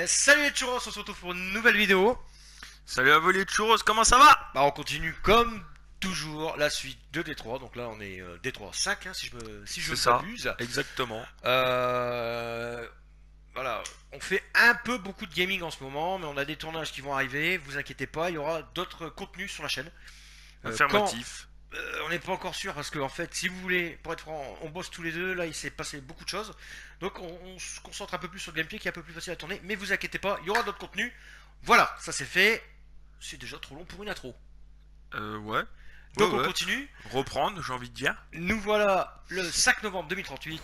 Salut les churros, on se retrouve pour une nouvelle vidéo. Salut à vous les churros, comment ça va? Bah on continue comme toujours la suite de Détroit. Donc là on est Détroit 5 hein, si je C'est ne ça, m'abuse. exactement. Voilà, on fait un peu beaucoup de gaming en ce moment, mais on a des tournages qui vont arriver. Vous inquiétez pas, il y aura d'autres contenus sur la chaîne. Affirmatif. On n'est pas encore sûr parce que en fait, si vous voulez, pour être franc, on bosse tous les deux. Là, il s'est passé beaucoup de choses, donc on se concentre un peu plus sur le gameplay qui est un peu plus facile à tourner. Mais vous inquiétez pas, il y aura d'autres contenus. Voilà, ça c'est fait. C'est déjà trop long pour une intro. Ouais. Donc Ouais, on ouais. continue. Reprendre, j'ai envie de dire. Nous voilà le 5 novembre 2038.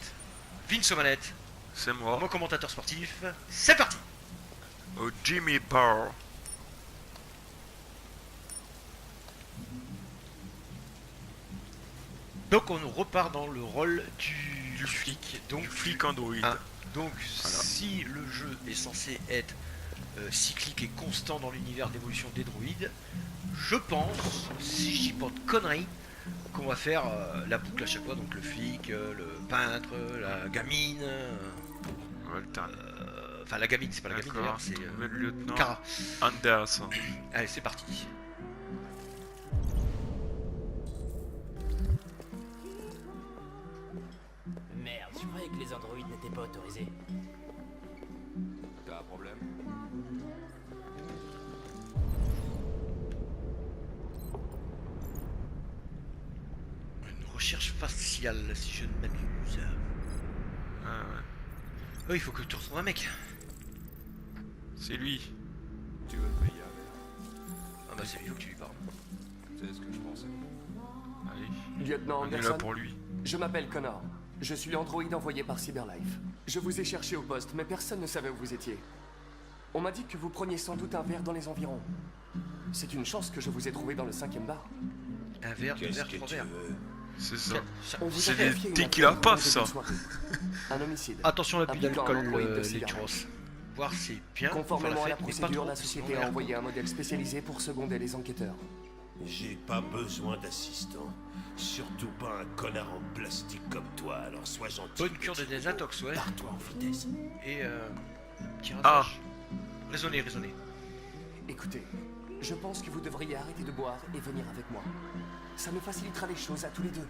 Vince aux manettes, C'est moi, mon commentateur sportif. C'est parti. au Jimmy Power. Donc on repart dans le rôle du flic. Donc Du flic Android. hein, donc si le jeu est censé être cyclique et constant dans l'univers d'évolution des droïdes, je pense, si je dis pas de conneries, qu'on va faire la boucle à chaque fois. Donc le flic, le peintre, la gamine. Enfin la gamine, c'est pas la gamine d'ailleurs, D'accord, c'est trouver le lieutenant Kara. Anderson. Allez, c'est parti. Merde, je croyais que les androïdes n'étaient pas autorisés. T'as un problème? Une recherche faciale, si je ne m'abuse. Ah ouais. Oh, il faut que tu retrouves un mec. C'est lui. Tu veux te payer un verre? Ah bah c'est lui, faut que tu lui parles. C'est ce que je pensais. Allez, Lieutenant on est là Anderson, pour lui. je m'appelle Connor. Je suis l'androïde envoyé par Cyberlife. Je vous ai cherché au poste, mais personne ne savait où vous étiez. On m'a dit que vous preniez sans doute un verre dans les environs. C'est une chance que je vous ai trouvé dans le 5e bar. Un verre, deux verres, trois verres. C'est ça. On vous C'est a des confié une tequila enquête puffs, au début ça. de soirée. Un homicide. Attention à l'abus Impliquant un d'alcool, androïde de les Cyberlife. churros. Voir c'est bien. Conformément à la fête, mais pas procédure, trop, la sinon société on a est envoyé un modèle spécialisé pour seconder les enquêteurs. J'ai pas besoin d'assistant. Surtout pas un connard en plastique comme toi, alors sois gentil. bonne cure de petit désintox, ouais. Pars-toi en vitesse. Et petit Ah. rasage. Raisonnez. Écoutez, je pense que vous devriez arrêter de boire et venir avec moi. Ça nous facilitera les choses à tous les deux.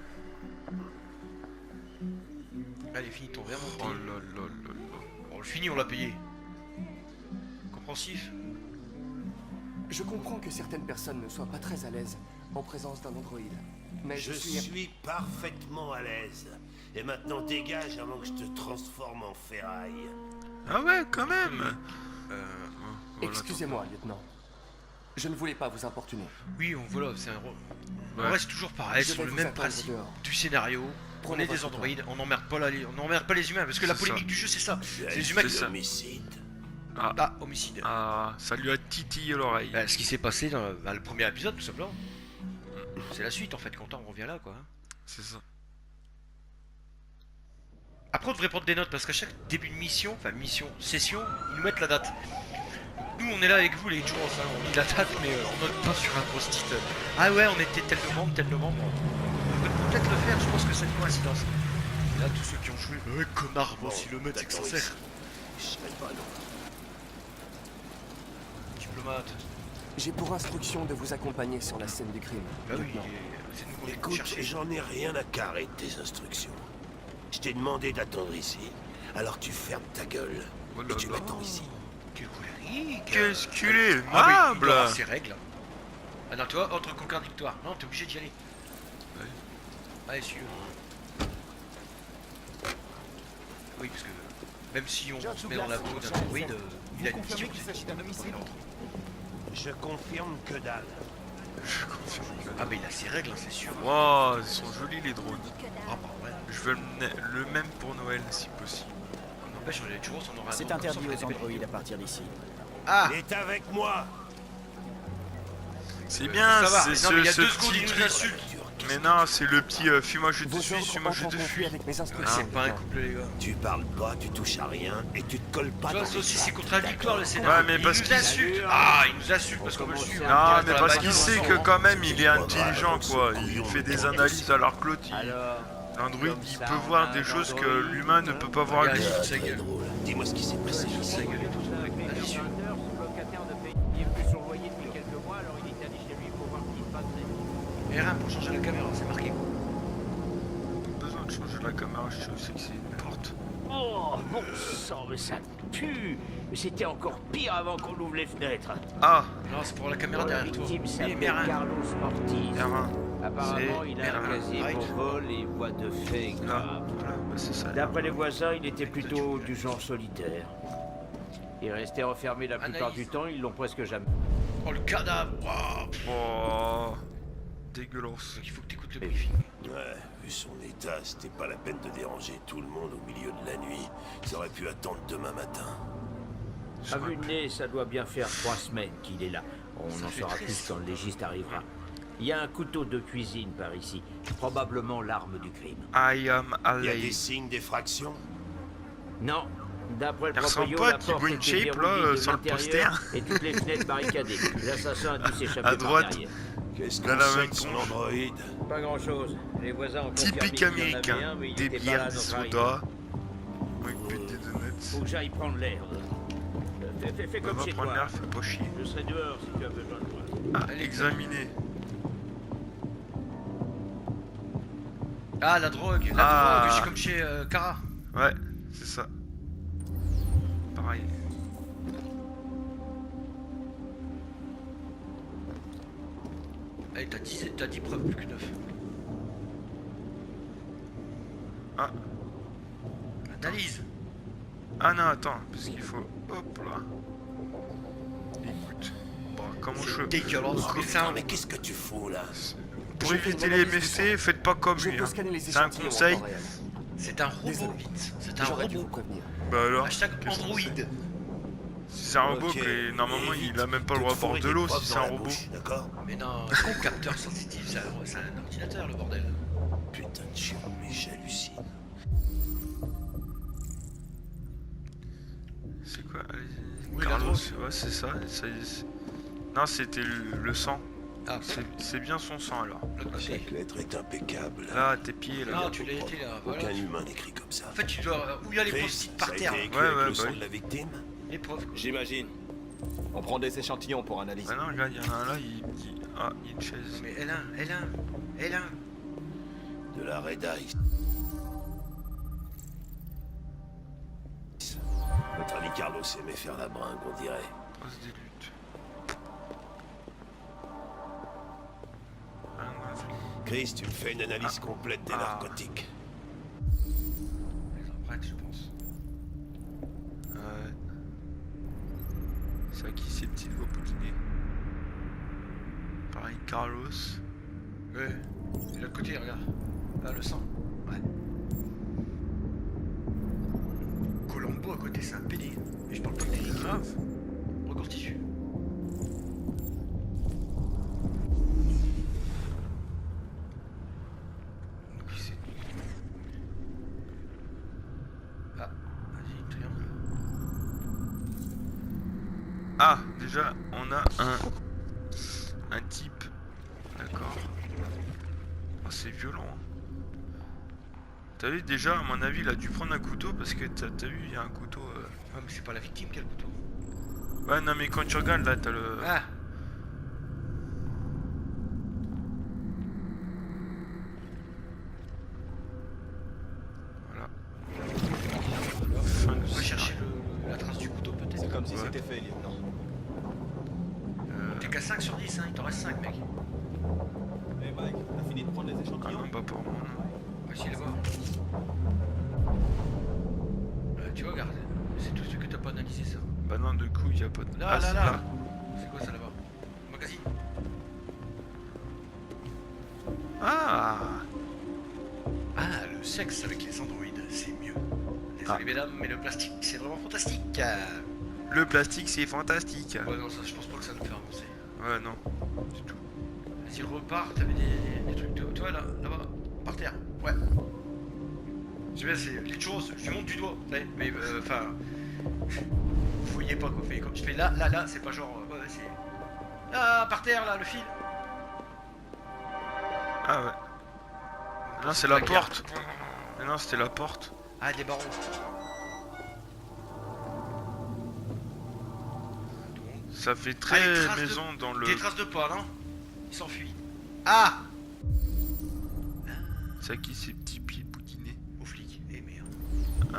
Allez, finis ton verre, mon Oh petit. là là là là. On le finit, on l'a payé. Compréhensif. Je comprends que certaines personnes ne soient pas très à l'aise en présence d'un androïde. Mais Je suis parfaitement à l'aise. Et maintenant dégage avant que je te transforme en ferraille. Ah ouais, quand même. Euh, Voilà, Excusez-moi, lieutenant. Je ne voulais pas vous importuner. oui, voilà, c'est un rôle. On Ouais. reste toujours pareil, Je sur vais le vous même attendre principe dehors. du scénario. Prenez On est des votre androïdes, on n'emmerde pas, on n'emmerde pas les humains, parce que la C'est polémique ça. du jeu c'est ça. Tu C'est as les humains fait qui... ça. l'homicide. Ah, homicide. Ah, ça lui a titillé l'oreille. Bah, ce qui s'est passé dans le premier épisode, tout simplement. C'est la suite en fait, quand on revient là quoi. C'est ça. Après, on devrait prendre des notes parce qu'à chaque début de mission, enfin session, ils nous mettent la date. Nous, on est là avec vous, les churros, hein, on dit la date, mais on note pas sur un post-it. Ah ouais, on était tel novembre. On devrait peut-être le faire, je pense que c'est une coïncidence. Et là, tous ceux qui ont joué, connard, voici le mec, c'est que ça D'accord, sert. Je serai pas long. Diplomate. J'ai pour instruction de vous accompagner sur la scène du crime. Bah oui, lieutenant. c'est nous qu'on est Écoute, chercher. j'en ai rien à carrer de tes instructions. Je t'ai demandé d'attendre ici. Alors tu fermes ta gueule. Oh Et là tu là. m'attends ici. Quel colérique. Qu'est-ce qu'il est Ah oui, il doit aimable. avoir ses règles. Ah non, toi, autre concorde victoire. Non, t'es obligé d'y aller. Ouais. Allez, suis-le. Oui, parce que même si on se met dans la peau d'un androïde, il a une mission. qu'il s'agit d'un homicide? Je confirme que dalle. Ah, mais il a ses règles, hein, c'est sûr. Wow, ils sont jolis les drones. Ah, bah ouais. Je veux le même pour Noël si possible. N'empêche, on est toujours, on aura un C'est drone comme ça, interdit on fait aux des belles androïdes à vidéos. partir d'ici. Ah, Il est avec moi. C'est bien, ça va. c'est Non, mais il y a ce 2 secondes, il petit nous truc. insulte. Mais non, c'est le petit fuis-moi je te Vos suis, ordres suis-moi je entrent te en conflit fuis. avec mes Ouais, instructions. c'est pas un lieutenant. couple, les gars. Tu parles pas, tu touches à rien et tu te colles pas Tu vois, dans ça les aussi, bras. c'est contradictoire le scénario. Ouais, mais Il parce nous qu'il- insulte. Ah, il nous insulte parce qu'on veut le suivre. Non, Il reste mais dans la parce qu'il bagnole, sait on que s'en quand même il est C'est pas intelligent grave, quoi. ce Il couillon, fait mais des on analyses sait. alors que l'autre, Alors, l'android comme il ça, peut on voir a des un choses que androïde. l'humain ne peut pas voir Regarde, lui. il fout sa Très gueule. drôle. Dis-moi ce qui s'est passé. Il fout sa gueule et tout. Vas-y, R1 pour changer la caméra, c'est marqué. Pas besoin de changer la caméra, je sais aussi que c'est une porte. Oh, bon sang, mais ça pue. C'était encore pire avant qu'on ouvre les fenêtres. Ah, Non, c'est pour la La caméra derrière toi. victime Oui, s'appelle R1. Carlos Ortiz. R1. Apparemment, C'est il a un R1. casier Right. pour vol et voie de fait Là, grave. voilà, bah c'est ça. D'après les voisins, il était plutôt du genre solitaire. Il restait enfermé la plupart Anaïs. du temps, ils l'ont presque jamais. Oh, le cadavre. Waouh. Oh, dégueulasse. Donc il faut que t'écoutes le briefing. Ouais, vu son état, c'était pas la peine de déranger tout le monde au milieu de la nuit. Ça aurait pu attendre demain matin. À vue de nez, ça doit bien faire 3 semaines qu'il est là. On Ça en fait saura très plus quand le légiste arrivera. Il y a un couteau de cuisine par ici, probablement l'arme du crime. I am Il y a des alive. signes d'effraction? Non, d'après le Il ressemble proprio, pas à la porte T-Bone était Shape, là, verrouillée de sur le l'intérieur poster. et toutes les fenêtres barricadées. L'assassin a dû s'échapper À par droite. derrière. Qu'est-ce Là, qu'on la sait même de son tronche. androïde? Pas grand-chose. Les voisins ont confirmé Typique qu'il y en avait américain. un, mais il Des était pas bières, là à des notre arrivée. sodas. Avec des donuts. Faut que j'aille prendre l'air. Fais On comme va chez prendre toi. l'air, fais pas chier. Je serai dehors si tu as besoin de moi. Ah, examiner. Ah, la drogue. La Ah. drogue, je suis comme chez Kara. Ouais, c'est ça. Pareil. Allez, t'as 10 preuves, plus que 9. Ah. Analyse. Ah non, attends, parce qu'il faut... Hop là. Écoute. Bon, comment je... Dégueulasse. Oh, Mais c'est putain, un... mais qu'est-ce que tu fous là? Pour J'ai fait éviter une les analyse du MST, faites pas comme Je lui. peux Hein. scanner les C'est un échantillons en conseil. temps réel. C'est un robot, Désolé. Vince. C'est un J'aurais dû vous robot. prévenir. Bah alors, Hashtag qu'est-ce qu'on Android. fait? Si c'est un robot, Ok, que normalement et il a même pas le droit à boire de l'eau si c'est un robot. D'accord? Mais non, c'est un capteur sensitif, c'est un ordinateur le bordel. Putain de chien, mais j'hallucine. C'est quoi? Allez-y. Oui, la Carlos, drogue. ouais, c'est ça. Non, c'était le sang. Ah, C'est bien son sang alors. l'autre côté. Chaque lettre est impeccable. Là, à tes pieds, là. Non, tu l'as été là, voilà. Aucun humain n'écrit comme ça. En fait, tu dois... Où il y a les Chris, post-it ça par a terre. été écrit Ouais, avec ouais, le bah sang oui. de la victime? Les preuves. J'imagine. On prend des échantillons pour analyser. Ah non, regarde, il y en a un là, Ah, il y a une chaise. Mais L1. De la Red Eye. Notre ami Carlos aimait faire la bringue, on dirait. Trace des luttes. Ah, non, Chris, tu me fais une analyse complète des Ah. narcotiques. Les empreintes, je pense. c'est à qui ces petits doigts poutinés? Pareil, Carlos. Ouais. Et l'autre côté, regarde. Là, le sang. Ouais. Colombo à côté, c'est un PD. Et je parle pas de Eric. Grave. Record tissu. Donc, c'est... Ah, vas-y, triangle. Ah, déjà, on a un type. D'accord. Oh, c'est violent. Hein. T'as vu, déjà, à mon avis, il a dû prendre un couteau parce que t'as vu, il y a un couteau. Ouais, mais c'est pas la victime qui a le couteau. Ouais, non, mais quand tu regardes là, t'as le. Ah! Voilà. On va chercher la trace du couteau, peut-être. C'est comme si Ouais. c'était fait, lieutenant. T'es qu'à 5 sur 10, hein, il t'en reste 5, mec. Hey Mike, t'as fini de prendre les Ah échantillons? non, pas pour moi, non. Voici les voir. Tu vois, regarde, c'est tout ce que t'as pas analysé, ça. Bah non, de coup, il y a pas de. Là, Ah, là, c'est là. C'est quoi ça là-bas? Magazine. Ah! Ah, le sexe avec les androïdes, c'est mieux. Désolé Ah. mesdames, mais le plastique, c'est vraiment fantastique. Le plastique, c'est fantastique. Ouais, non, ça, je pense pas que ça nous fait avancer. Ouais, non. Du tout. Vas-y, repars, t'avais des trucs, toi, là, là-bas, par terre. Ouais. C'est bien, c'est les choses, je monte du doigt, ouais, mais enfin. Fouillez pas quoi, comme tu fais là, c'est pas genre. Ouais, c'est. Là, par terre, là, le fil. Ah ouais. Non, c'est la porte. Mais non, c'était la porte. Ah, des barreaux. Ça fait Ah, les très traces de- maison dans le. Des traces de pas, non? Il s'enfuit. Ah! C'est à qui ces petits pieds boudinés? Au flic. Eh merde. Ah,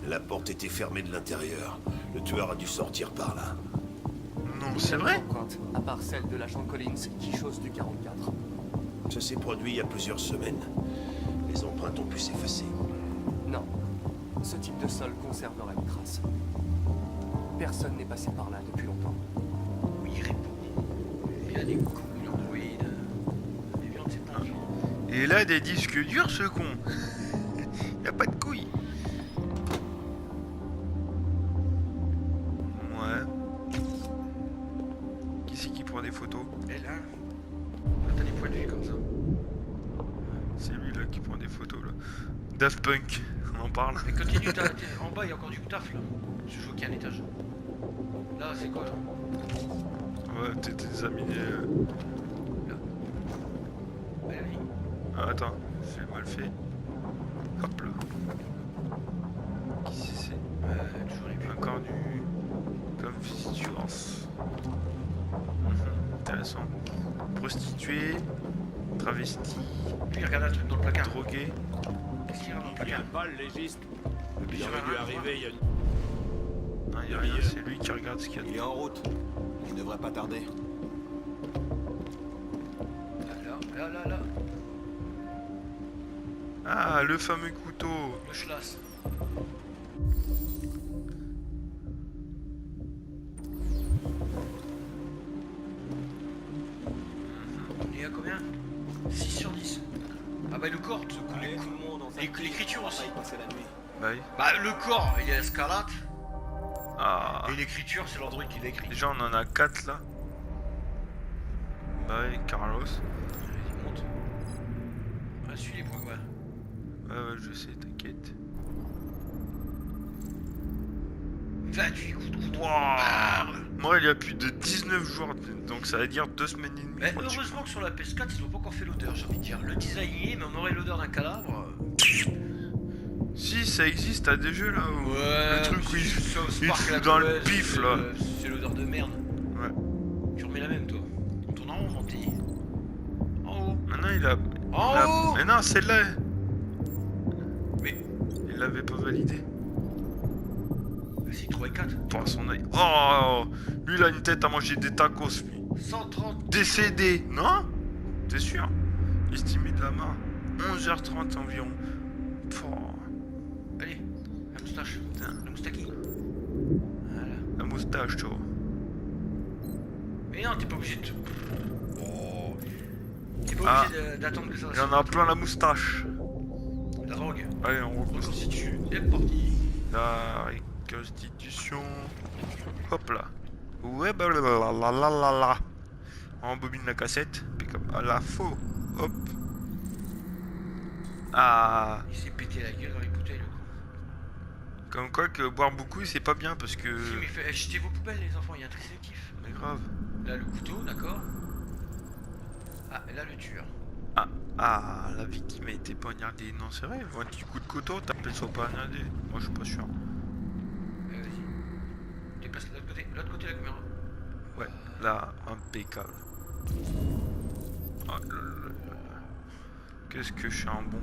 La porte était fermée de l'intérieur. Le tueur a dû sortir par là. non, c'est vrai? Empreinte, à part celle de l'agent Collins qui chose du 44. Ça s'est produit il y a plusieurs semaines. Les empreintes ont pu s'effacer. Non. Ce type de sol conserverait une trace. Personne n'est passé par là depuis longtemps. Oui, il répond. Il a des couilles Android. Les viandes, c'est pas un genre. Et là, des disques durs, ce con. Y a pas de couilles. Ouais. Qui c'est qui prend des photos? Et là, t'as des poils de vue comme ça. C'est lui là qui prend des photos là. Daft Punk, on en parle. Mais continue, en bas, il y a encore du taf là. Je joue qu'un étage. Là, c'est quoi là? Ouais, t'es examiné. Allez, vas-y. Ah, attends, c'est mal fait. Hop là. Qui c'est? Toujours les pubs. Encore du. Constituance. Intéressant. Prostituée. Travesti. Lui, il regarde un truc dans le placard. Droguée. Qu'est-ce qu'il y a dans le Il y a placard? pas le légiste. Puis Il sur aurait la dû main, arriver il y a une... Non, y a rien, c'est lui qui regarde ce qu'il y a Il est dedans. en route. Il devrait pas tarder. Là. Ah, le fameux couteau. Le schlass. On est à combien? 6 sur 10. Ah bah le corps, tout Allez, coup. tout le monde, on Et l'écriture aussi. va y passer la nuit. Bah oui. Bah le corps, il y a Scarlett. Ah. Et l'écriture, c'est l'Android qui l'a écrit. Déjà, on en a 4 là. Bah oui, Carlos. Vas-y, monte. Ah, suis les points, ouais. Ouais, je sais, t'inquiète. 28 coups de couteau. Waouh. Moi, il y a plus de 19 jours, donc ça veut dire 2 semaines et demie. Mais moi, tu- heureusement que sur la PS4, ils ont pas encore fait l'odeur, j'ai envie de dire. Le design y est, mais on aurait l'odeur d'un cadavre. Si, ça existe, t'as des jeux là où le truc où il il fout dans le pif là. C'est l'odeur de merde. Ouais. Tu remets la même, toi. On tourne en rond, mon petit. En haut. Maintenant, il a. En il a- haut. Mais non, celle-là. Mais, Il l'avait pas validé. vas-y, 3 et 4. Par son œil. Oh, lui, il a une tête à manger des tacos, lui. 130. Décédé, non? T'es sûr? Estimé de la mort. 11h30 environ. Oh, Allez, la moustache. Le moustaki. Voilà. la moustache, tu vois. Mais non, t'es pas obligé de. Oh. T'es pas Ah. obligé d'attendre que ça. Il y en a plein la moustache. La drogue. Allez, on reconstitue. Reconstitue. C'est parti. La reconstitution. Hop là. Ouais, bah là. On embobine la cassette. Puis comme à la faux. Hop. Ah. Il s'est pété la gueule dans les bouteilles, le con. Comme quoi que boire beaucoup, c'est pas bien parce que. Si, mais jetez vos poubelles, les enfants, il y a un tri sélectif. Mais grave. Là, le couteau, d'accord. Ah, et là, le tueur. Ah, la victime a été poignardée. Non, c'est vrai, un petit coup de couteau, t'appelles ça poignardé. Moi, je suis pas sûr. Allez, vas-y. Déplace de l'autre côté. L'autre côté, la caméra. Ouais, là, impeccable. Oh, qu'est-ce que je suis un bon.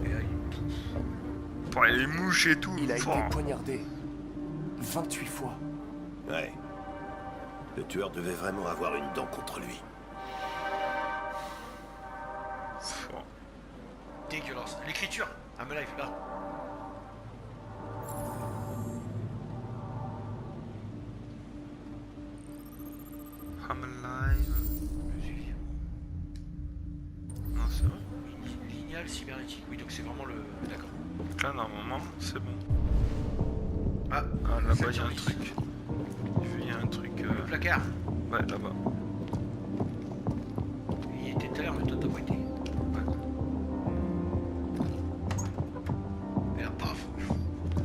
Et là, Pour les mouches et tout. Il a été Fort. poignardé 28 fois. Ouais. Le tueur devait vraiment avoir une dent contre lui. Fort. dégueulasse. L'écriture. I'm alive, là. I'm alive. Non, c'est vrai. Lignal cybernétique. Oui, donc c'est vraiment le. D'accord. Donc là, normalement, c'est bon. Ah, Ah, là-bas, il y a ça un tient truc. Il y a un truc. Le placard. Ouais, là-bas. Il était tout à l'heure, mais toi, t'as pas été. Ouais. Et là, paf.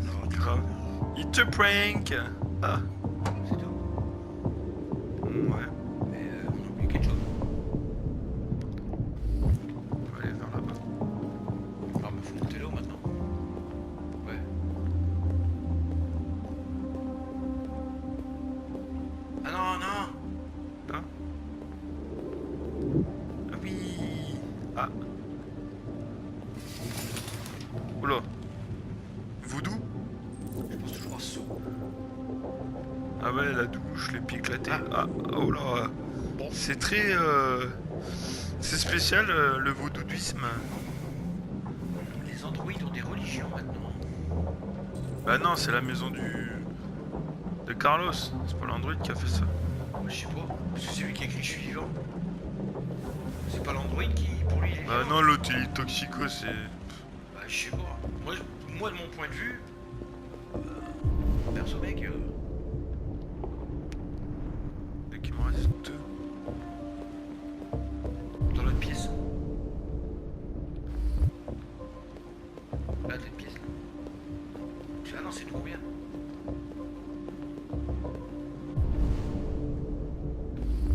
Non, grave. It's a prank. Ah, C'est tout. ouais. Mais on a oublié quelque chose. On va aller vers là-bas. Alors, il faut monter là-haut maintenant. Ouais. Ah non, non. Là. Ah oui. Ah. Oula. Voodoo? Je pense toujours à saut. Ah ouais, la douche, les pieds éclatés. Ah. Ah, oh là. Bon. C'est très... C'est spécial, le vaudouisme. Les androïdes ont des religions maintenant. Bah non, c'est la maison de Carlos. C'est pas l'android qui a fait ça. Je sais pas, parce que c'est lui qui a écrit Je suis vivant. C'est pas l'androïde qui, pour lui, il est Bah vivant. non, l'autre il est toxico, c'est... Bah je sais pas. Moi de mon point de vue, perso mec, Dès qu'il me reste 2. dans l'autre pièce. Là, t'as une pièce là. Ah non, c'est trop bien.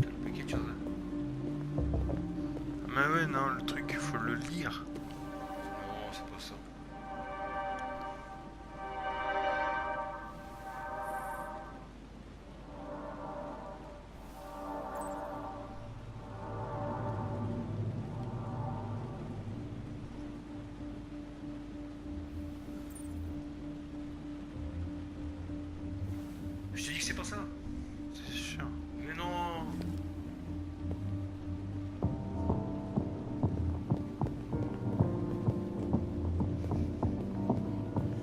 T'as loupé quelque chose là. Mais ouais, non, le truc, il faut le lire. Non, c'est pas ça. Je te dis que c'est pas ça. C'est sûr. Mais non.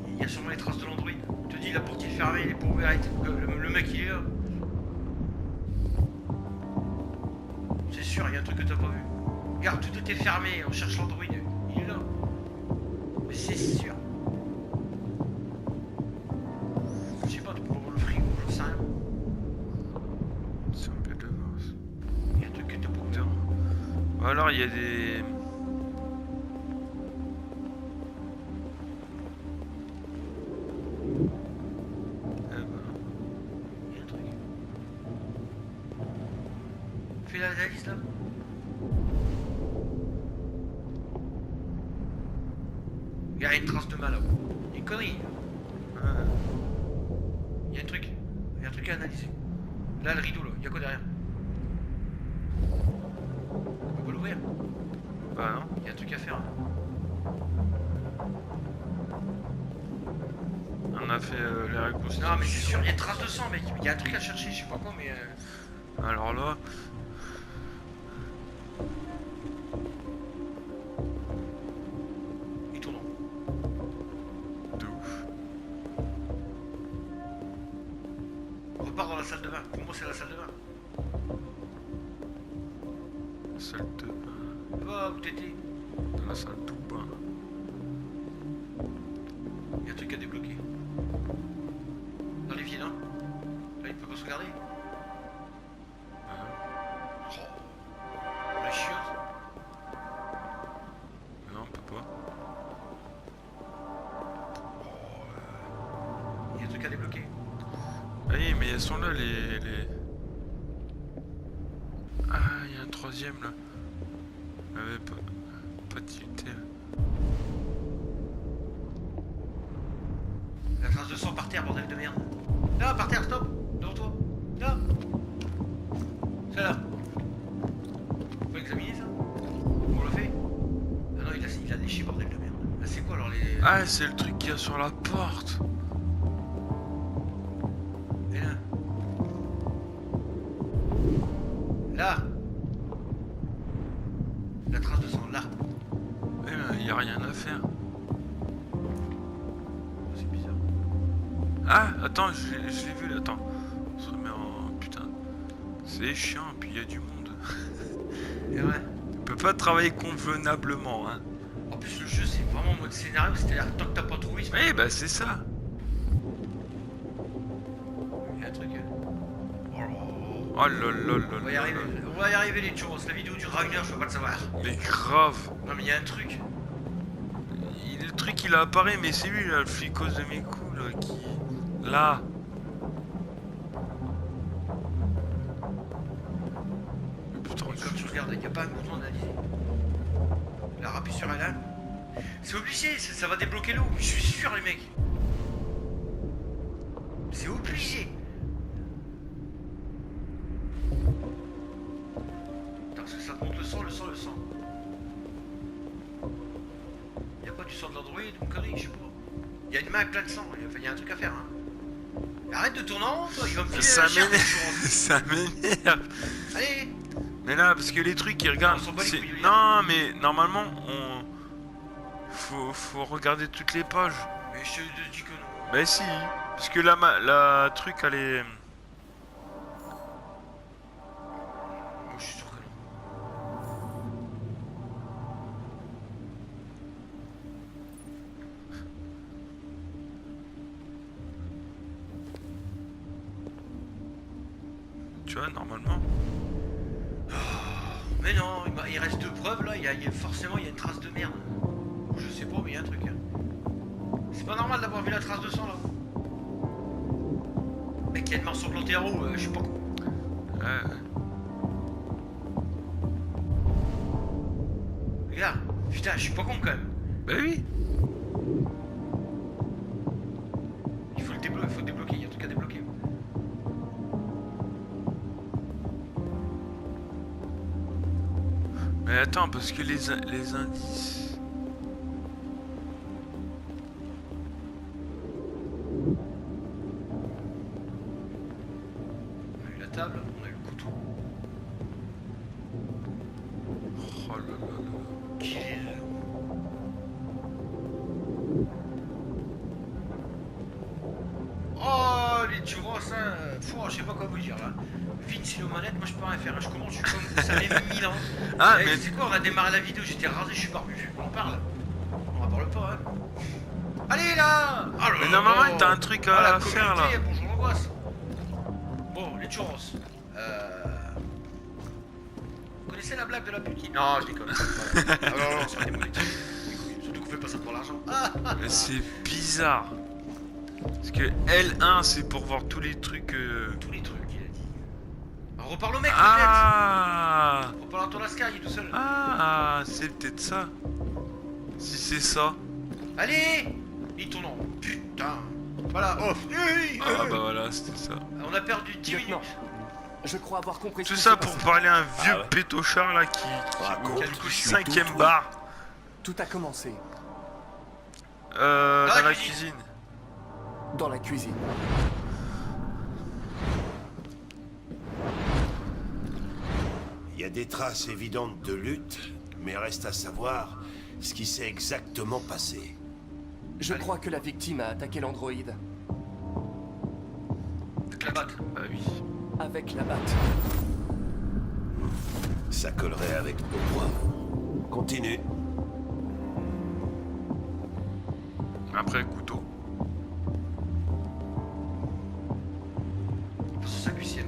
Il y a sûrement les traces de l'android. Je te dis, la porte est fermée, il est pas ouverte. Le mec il est là. C'est sûr, il y a un truc que t'as pas vu. Regarde, tout est fermé, on cherche l'android. Il est là. Mais c'est sûr. Je sais pas, tu peux voir le frigo, j'en sais rien. C'est un peu de mars. Il y a un truc que t'as pas vu. Ou alors il y a des... Eh ben, Il y a un truc. Fais l'analyse là. Il y a une trace de mal là. Il y a une connerie. ouais. Il y a un truc. Il y a un truc à analyser. Là, le rideau là. Il y a quoi derrière? On peut pas l'ouvrir. Bah non. Il y a un truc à faire. Hein. On a fait les reconstitutions. Non, mais c'est sûr, il y a une trace de sang, mec. Il y a un truc à chercher, je sais pas quoi, mais. Alors là... Il tourne. De ouf. On repart dans la salle de bain. Pour moi, c'est la salle de bain. Salle de bain. Va où t'étais. Dans la salle de bain. Il y a un truc à débloquer. Dans les vides, hein. Là, il peut pas sauvegarder. Oh. La chiotte. Mais non, on peut pas. Il y a un truc à débloquer. Ah oui, mais elles sont là les... Ah, il y a un troisième là. Ouais, pas d'utilité là. La trace de sang par terre, bordel de merde. Là, par terre, stop. Devant toi. Là. C'est là. Faut examiner ça. On le fait. Ah non, il a déchiré, bordel de merde. Là, c'est quoi alors les. Ah, c'est le truc qu'il y a sur la porte. Et là. Là. La trace de sang, là. Ouais, mais il y a rien à faire. C'est bizarre. Ah, attends, je l'ai vu là, attends. On se remet en... Putain. C'est chiant, puis il y a du monde. Et ouais. On peut pas travailler convenablement, hein. En plus, le jeu, c'est vraiment en mode scénario, c'est-à-dire tant que t'as pas trouvé, c'est pas. Oui, bah c'est ça. Il y a un truc. Oh là là. Oh là là là On va y là arriver, là. on va y arriver les churros. La vidéo durera 1 heure, je peux pas le savoir. Mais grave. Non mais il y a un truc. Le truc il a apparu, mais c'est lui là, le flicos de mes coups là, qui... Là. Putain, Et comme tu regardes, il n'y a pas un bouton d'analyser. La rappuie sur elle. C'est obligé, ça va débloquer l'eau. Je suis sûr les mecs. C'est obligé. Attends, parce que ça te montre le sang. du sang de l'androïde ou une connerie, je sais pas. Il y a une main avec plein de sang, il y a un truc à faire, hein. Arrête de tourner en rond, toi, il va me filer Ça la chair, m'énerve. l'assurance. Ça m'énerve. Allez. Mais là, parce que les trucs, ils regardent. On s'en bat les c'est- couilles, lui. Non, mais normalement, on. Faut regarder toutes les pages. Mais je te dis que non. Bah si. Parce que la truc, elle est. Moi, je suis sûr que non. Tu vois, normalement. Mais non, il reste deux preuves là, forcément il y a une trace de merde. Je sais pas, mais il y a un truc. Hein. C'est pas normal d'avoir vu la trace de sang là. Mec, il y a une main sanglantée en haut, je suis pas con. Regarde, putain, je suis pas con quand même. Bah oui. Il faut le débloquer, il y a un truc à débloquer. Mais attends, parce que les indices. On a eu la table, on a eu le couteau. Oh là là là. Qui est là? Oh, les churros, ça. Je sais pas quoi vous dire là. Vince et nos manettes, moi je peux rien faire. Je commence, je suis comme. Ça fait 1000 ans. Ah, Eh, mais. c'est quoi, on a démarré la vidéo, j'étais rasé, je suis barbu. On parle. On en parle pas, hein. Allez là. Oh là Mais là normalement, là. t'as un truc Ah, la à faire là. communauté, bonjour l'angoisse. Bon, les churros. Vous connaissez la blague de la pute? Non, je déconne. Voilà. Ah non, c'est pas des monétiques. Surtout qu'on fait pas ça pour l'argent. Ah, Mais c'est bizarre. Parce que L1, c'est pour voir tous les trucs. tous les trucs, il a dit. On reparle au mec, Ah. peut-être. On reparle à ton Lascar, il est tout seul. Ah, c'est peut-être ça. Si c'est ça. Allez. Il tourne en rond. Putain. Voilà, off. Ah bah voilà, c'était ça. On a perdu 10 Lieutenant, minutes. je crois avoir compris. Tout ce qui ça s'est pour passé. parler à un vieux ouais. pétochard là qui Raconte, qui a le coup je suis 5ème tout bar. Tout a commencé Dans la la cuisine. cuisine. dans la cuisine. Il y a des traces évidentes de lutte, mais reste à savoir ce qui s'est exactement passé. Je crois que la victime a attaqué l'androïde Avec la batte. Bah oui. avec la batte. Ça collerait avec nos preuves. Continue. Après le couteau. Il passe sur sa cuissienne.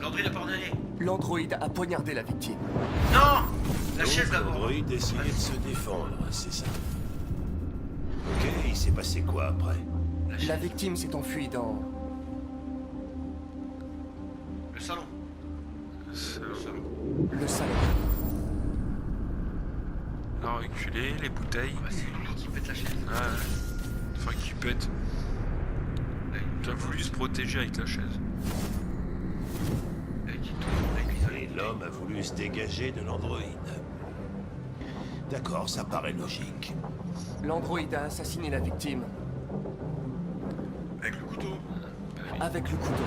Landry l'a pardonné. L'androïde a poignardé la victime. Non. La Donc, chaise d'abord. l'androïde essayait de se défendre, c'est ça. Ok, il s'est passé quoi après? La victime s'est enfuie dans Le salon. Le salon. le salon. La reculé, les bouteilles. Bah, c'est lui qui pète la chaise. Enfin qui pète. Il a voulu se protéger avec la chaise. Et l'homme a voulu se dégager de l'androïde. D'accord, ça paraît logique. L'androïde a assassiné la victime Avec le couteau. avec le couteau.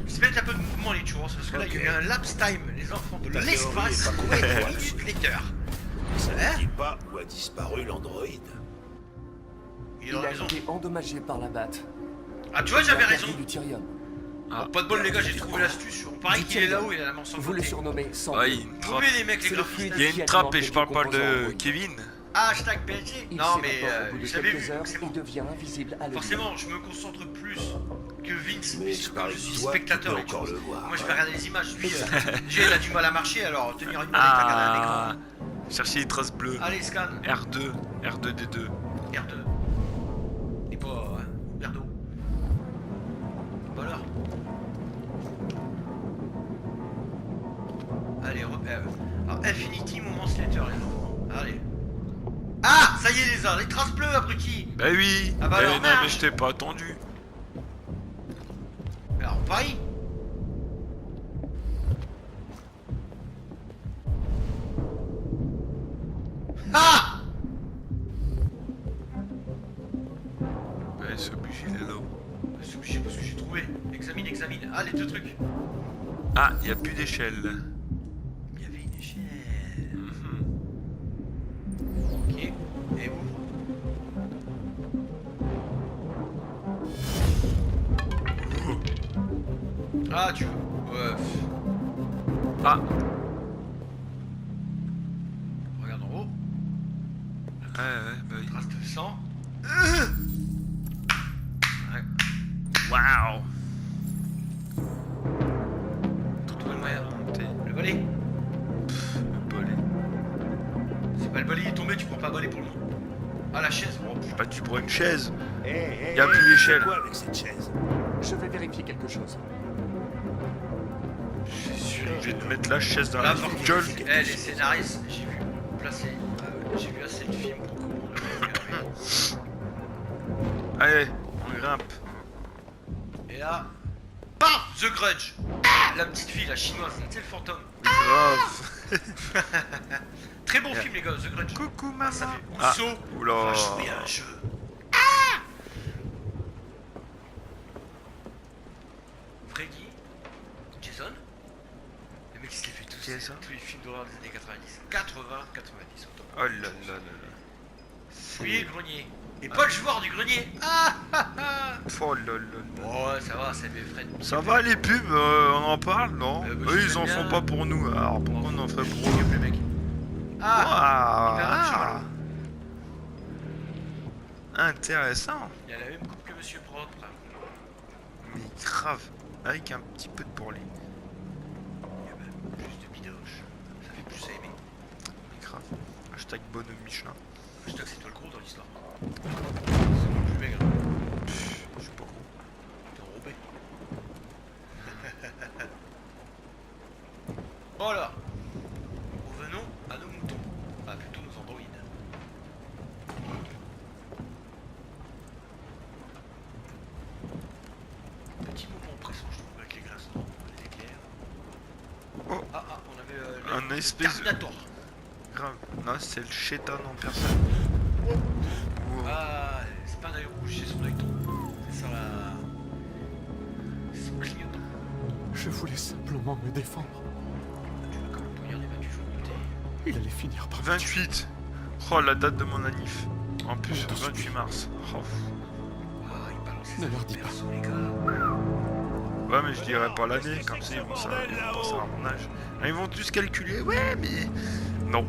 J'espère qu'il y a un peu de mouvement les churros parce que là il y a eu un lapse time, les enfants de Ta théorie l'espace. est pas Ouais, complète. minutes later. Ça Hein ne dit pas où a disparu l'androïde. Il Il a a raison. été endommagé par la batte. Ah, tu vois, j'avais Il a raison. perdu du tyrium. Bon, pas de bol, les gars, j'ai trouvé l'astuce. On paraît qu'il est là-haut, il a la main Vous le sanglantée. surnommez sans Ah, il y a une trappe. Trouvez les mecs, les C'est le graphistes. fluide. Il y a Qui une trappe et alimente je parle les pas composants de androïdes. Kevin. Hashtag PSG. Il Non, mais s'évapore au bout de je l'avais quelques vu, heures c'est bon. et devient invisible à l'œil. Forcément, je me concentre plus que Vince, Mais puisque je quand parie je suis que toi, tu spectateur peux et encore tout. le voir. Moi, je vais regarder les images. Lui, Jay, il a du mal à marcher, alors tenir une manette à regarder un Ah. écran. Cherchez les traces bleues. Allez, scan. R2, R2D2. R2. Et pas, hein, Berdo. Pas l'heure. Allez, alors, Infinity Moment Slater, les enfants. Allez. Ah, ça y est, les traces bleues, abruti. Bah oui. Ah bah Eh, alors, non mais marche. je t'ai pas attendu. Alors, pareil. Ah! les deux trucs. Ah, il n'y a plus d'échelle. Il y avait une échelle. Mhm. Ok. Et ouvre. Ah, tu vois. Ouais. Ah, Regarde en haut. ouais, bah oui. Trace de sang. Ouais. Waouh. Trouve le moyen. Monter. Le balai. Le balai. C'est pas le balai, il est tombé, tu prends pas le balai pour le moment. Ah, la chaise. Oh, putain. Bah, tu prends une chaise. Hé, Y a plus d'échelle. Quoi avec cette chaise? Je vais vérifier quelque chose. Je vais te mettre la chaise dans Là, la par contre, gueule. les scénaristes, j'ai vu placer. J'ai vu assez de films pour comprendre le truc. Allez, on grimpe. Et là. BAM The Grudge. Ah, la petite fille, la chinoise, tu sais le fantôme. Grave. Très bon film, les gars, The Grudge. Coucou, Ah, ça maman. fait Ah, Osso. oula. Va jouer à un jeu. Freddy, Jason, le mec qui se les fait tous, Jason. tous les films d'horreur des années 90, 80-90 autant. Oh là là là là. Oui, le grenier. Et pas le joueur du grenier. Ah ah ah. Oh là là là. Bon, ouais, ça va, ça fait Fred. Ça va les pubs, on en parle, non? Bah, Eux je ils en sais font bien. pas pour nous, alors pourquoi on en ferait pour eux? le mec. Ah, Ah, intéressant. il a la même coupe que Monsieur Propre. Mais grave, avec un petit peu de bourrelet. Il y a même plus de bidoche. Ça fait plus à aimer. Mais grave. Hashtag bonhomme Michelin. Je crois que c'est toi le gros dans l'histoire. C'est moi le plus maigre. Je suis pas gros. T'es enrobé. Bon alors, revenons à nos moutons. Ah, plutôt nos androïdes. Petit moment pressant, je trouve, avec les grincements, les éclairs. Oh. Ah, ah, on avait Un le espèce de- Terminator. Grave. Non, c'est le chétan en personne. Wow. Ah, c'est pas un œil rouge, c'est son œil tombe. C'est ça la... C'est son clignotant. Je voulais simplement me défendre. Tu vois comme le poignard des 28 jours montés. Il allait finir par... 28. Oh, la date de mon anniv. En plus, Attends, 28 mars. Oh. Ah, il balance Ne ses leur dis pas. persos, les gars. Ouais, mais je dirais pas l'année, comme ça ils vont savoir mon âge. Ah, ils vont tous calculer, ouais, mais. Non.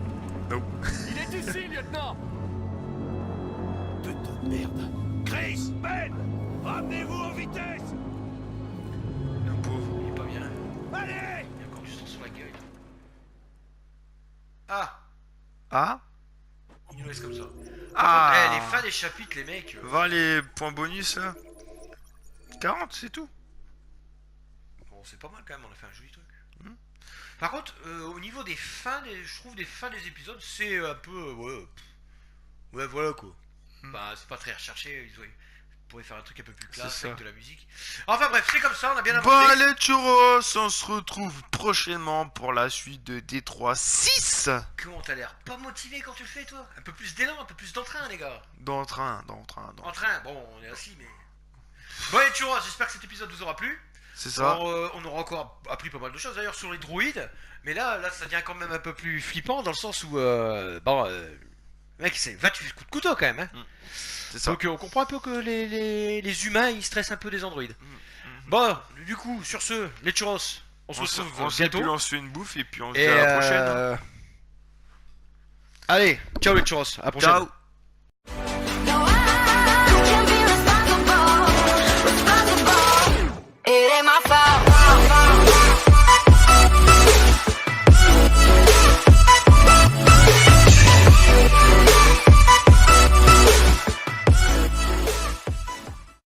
Non. Il est ici, lieutenant! Putain de merde. Chris, Ben, ramenez-vous en vitesse. Le pauvre. Il est pas bien. Allez. Il y a encore du sang sur la gueule. Ah, Ah. il nous laisse comme ça. Ah. Par contre, les fins des chapitres, les mecs. Va les points bonus là. 40, c'est tout. Bon, c'est pas mal quand même, on a fait un joli truc. Hmm. Par contre, au niveau des fins, je trouve des fins des épisodes, c'est un peu. Ouais, voilà quoi. Bah, c'est pas très recherché, ils pourraient faire un truc un peu plus classe C'est avec ça. de la musique. Enfin bref, c'est comme ça, on a bien Bon, avancé. allez, churros, on se retrouve prochainement pour la suite de Détroit 6. Comment t'as l'air pas motivé quand tu le fais, toi? Un peu plus d'élan, un peu plus d'entrain, les gars. D'entrain. En train, bon, on est assis, mais. Bon, allez, tu vois, j'espère que cet épisode vous aura plu. C'est ça. Alors, on aura encore appris pas mal de choses d'ailleurs sur les droïdes, mais là, ça devient quand même un peu plus flippant dans le sens où, mec, c'est 28 coups de couteau quand même, hein. C'est ça. Donc, on comprend un peu que les humains ils stressent un peu des androïdes. Bon, du coup, sur ce, les churros, on se retrouve on se bientôt. puis on se fait une bouffe et puis on se dit Et à la prochaine. allez, ciao les churros, à la prochaine. Ciao.